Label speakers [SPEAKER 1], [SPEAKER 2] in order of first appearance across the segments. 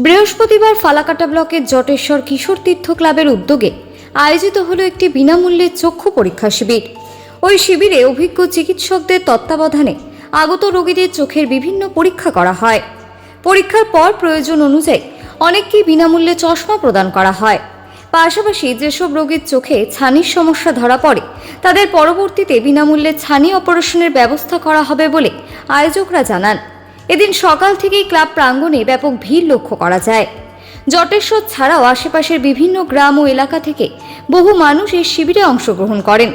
[SPEAKER 1] বৃহস্পতিবার ফালাকাটা ব্লকের জটেশ্বর কিশোর তীর্থ ক্লাবের উদ্যোগে আয়োজিত হলো একটি বিনামূল্যে চক্ষু পরীক্ষা শিবির। ওই শিবিরে অভিজ্ঞ চিকিৎসকদের তত্ত্বাবধানে আগত রোগীদের চোখের বিভিন্ন পরীক্ষা করা হয়। পরীক্ষার পর প্রয়োজন অনুযায়ী অনেককেই বিনামূল্যে চশমা প্রদান করা হয়। পাশাপাশি যেসব রোগীর চোখে ছানির সমস্যা ধরা পড়ে তাদের পরবর্তীতে বিনামূল্যে ছানি অপারেশনের ব্যবস্থা করা হবে বলে আয়োজকরা জানান। এদিন সকাল থেকেই ক্লাব প্রাঙ্গণে ব্যাপক ভিড় লক্ষ্য করা যায়। জটেশ্বর ছাড়াও আশেপাশের বিভিন্ন গ্রাম ও এলাকা থেকে বহু মানুষ এই শিবিরে অংশগ্রহণ করেন।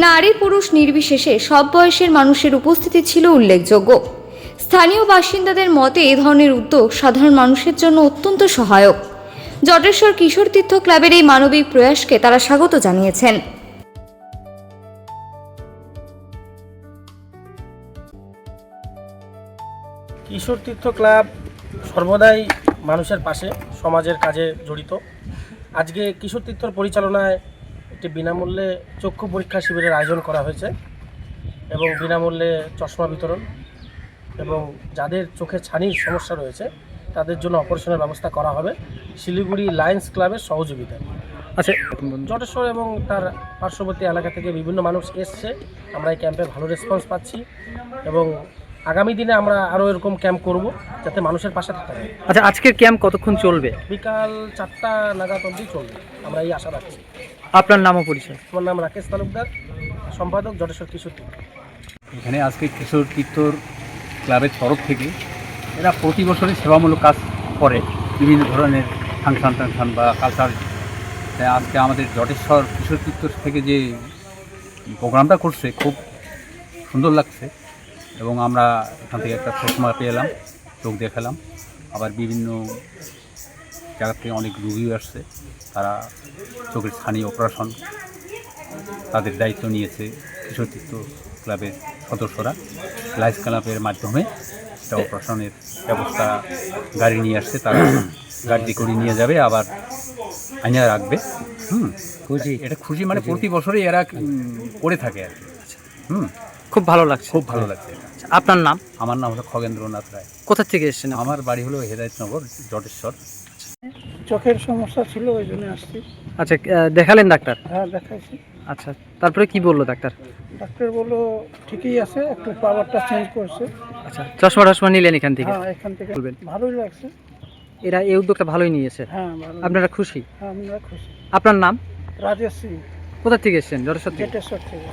[SPEAKER 1] নারী পুরুষ নির্বিশেষে সব বয়সের মানুষের উপস্থিতি ছিল উল্লেখযোগ্য। স্থানীয় বাসিন্দাদের মতে এ ধরনের উদ্যোগ সাধারণ মানুষের জন্য অত্যন্ত সহায়ক। জটেশ্বর কিশোর তীর্থ ক্লাবের এই মানবিক প্রয়াসকে তারা স্বাগত জানিয়েছেন।
[SPEAKER 2] কিশোর তীর্থ ক্লাব সর্বদাই মানুষের পাশে, সমাজের কাজে জড়িত। আজকে কিশোর তীর্থর পরিচালনায় একটি বিনামূল্যে চক্ষু পরীক্ষা শিবিরের আয়োজন করা হয়েছে এবং বিনামূল্যে চশমা বিতরণ এবং যাদের চোখে ছানির সমস্যা রয়েছে তাদের জন্য অপারেশনের ব্যবস্থা করা হবে শিলিগুড়ি লায়ন্স ক্লাবের সহযোগিতায়। আচ্ছা, জটেশ্বর এবং তার পার্শ্ববর্তী এলাকা থেকে বিভিন্ন মানুষ এসছে। আমরা এই ক্যাম্পে ভালো রেসপন্স পাচ্ছি এবং আগামী দিনে আমরা আরও এরকম ক্যাম্প করব যাতে মানুষের পাশে থাকা যায়।
[SPEAKER 3] আচ্ছা, আজকের ক্যাম্প কতক্ষণ চলবে?
[SPEAKER 2] বিকাল 4টা নাগাদ অবধি চলবে, আমরা এই আশা রাখছি।
[SPEAKER 3] আপনার নাম ও পরিচয়?
[SPEAKER 2] আমার নাম রাকেশ তালুকদার, সম্পাদক জটেশ্বর কিশোর তীর্থ।
[SPEAKER 4] এখানে আজকে কিশোর তীর্থর ক্লাবের তরফ থেকে এরা প্রতি বছরই সেবামূলক কাজ করে, বিভিন্ন ধরনের ফাংশন বা কালচার। আজকে আমাদের জটেশ্বর কিশোর তীর্থ থেকে যে প্রোগ্রামটা করছে খুব সুন্দর লাগছে এবং আমরা এখান থেকে একটা চশমা পেলাম, চোখ দেখালাম। আবার বিভিন্ন জায়গা থেকে অনেক রুগীও আসছে, তারা চোখের ছানি অপারেশন তাদের দায়িত্ব নিয়েছে কিশোর তীর্থ ক্লাবের সদস্যরা। লাইফ ক্লাবের মাধ্যমে একটা অপারেশনের ব্যবস্থা গাড়ি নিয়ে আসছে, তারা গাড়ি করে নিয়ে যাবে, আবার আইনা রাখবে। খুশি, এটা খুশি, মানে প্রতি বছরই এরা করে থাকে আর কি।
[SPEAKER 3] খুব ভালো লাগছে,
[SPEAKER 4] খুব ভালো লাগছে।
[SPEAKER 3] আপনার নাম?
[SPEAKER 4] আমার নাম হলো খগেন্দ্রনাথ রায়।
[SPEAKER 3] কোথা থেকে এসেছেন?
[SPEAKER 4] আমার বাড়ি হলো হেদায়তনগর, জটেশ্বর।
[SPEAKER 2] চোখের সমস্যা ছিল, ওই জন্য আসছি।
[SPEAKER 3] আচ্ছা, দেখালেন ডাক্তার?
[SPEAKER 2] হ্যাঁ, দেখাইছি।
[SPEAKER 3] আচ্ছা, তারপরে কি বললো ডাক্তার?
[SPEAKER 2] ডাক্তার বললো ঠিকই আছে, একটু পাওয়ারটা চেঞ্জ করছে।
[SPEAKER 3] আচ্ছা, চশমা টশমা নিলেন এখান থেকে?
[SPEAKER 2] হ্যাঁ, এখান থেকে
[SPEAKER 3] বলবেন।
[SPEAKER 2] ভালোই লাগছে।
[SPEAKER 3] এরা এই উদ্যোগটা ভালোই নিয়েছে।
[SPEAKER 2] হ্যাঁ, ভালো।
[SPEAKER 3] আপনারা খুশি?
[SPEAKER 2] হ্যাঁ, আমরা খুশি।
[SPEAKER 3] আপনার নাম?
[SPEAKER 2] রাজেশ সিং,
[SPEAKER 3] কোথা থেকে এসেছেন? জটেশ্বর থেকে?
[SPEAKER 2] জটেশ্বর থেকে।